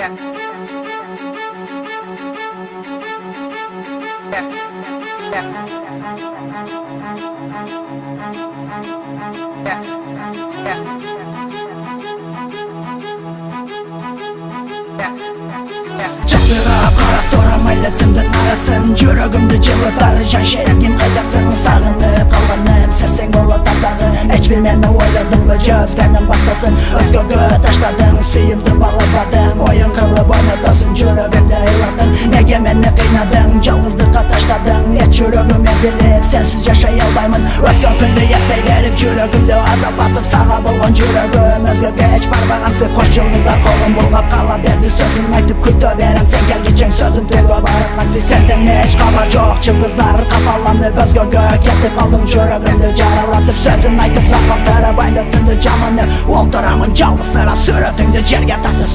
Çapırıp qarab turam ayla tümdün arasın Жүрөгümді жылытар жан шерегим қайдасың Сағынып қалғаным сәсең болот ардағым Эч бир мени ойладың ба жөзгәнің баштасын Өзгөгө таштадың сүйүмдү балападың Ойын кылып ойнотосуң жүрөгүмдү ыйладың Неге мени кыйнадың жалгыздыкка таштадың Эч жүрөгүм эзилип сенсиз жашай албаймын Өткөн күндү эстей берип жүрөгүмдү азап басып Сага болгон жүрөгүм өзгөгө эч барбагансып Кош жылгыздар колум булгап кала берди сөзүн айтып күтө берем Sen kelgичең сөзүм төгө бараткансың Сенден эч кабар жок жылгыздар капаланып Өзгөгө кетип калдың жүрөгүмдү жаралатып Сөзүн айтып сакалтырып айда түндү жаманып Олтурамын жалгызсырап сүрөтүңдү жерге тартып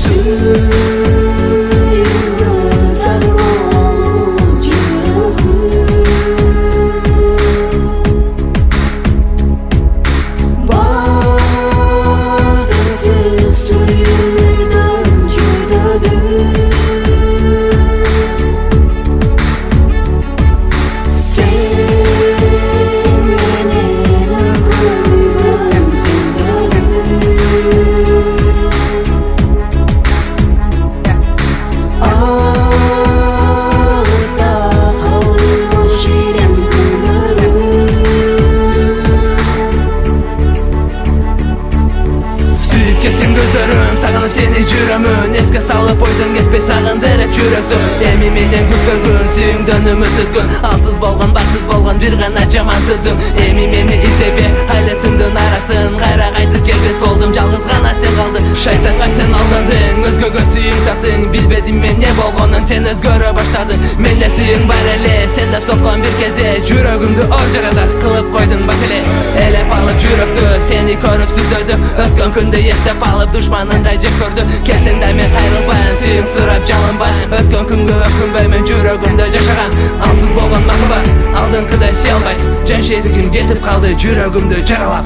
Sağınıp seni жүрөмүн эске салып ойдон кетпей сагындырып жүрөсүң Эми менен күткөн күн сүйүңдөн үмүт үзгөн Алсыз болгон барсыз болгон бир гана жаман сөзүң Эми мени издебе айла түндүн арасын Кайра кайтып келбес болдум жалгыз гана сен калдың Шайтанга сен алдандың өзгөгө сүйүң саттың Билбедим мен не болгонун сен өзгөрө баштадың Менде сүйүң бар эле сен деп соккон бир кезде Жүрөгүмдү ор жарадар кылып койдуң бак эле Элеп алып жүрөктү сени көрүп сүздөдү Өткөн күндү эстеп алып душманындай жек көрдү Келсең да мен кайрылбайм сүйүң сурап жалынбайм Өткөн күнгө өкүнбөй мен жүрөгүмдө жашаган Алсыз болгон махабат алдыңкыдай сүйө албай Жан шеригим кетип калды жүрөгүмдү жаралап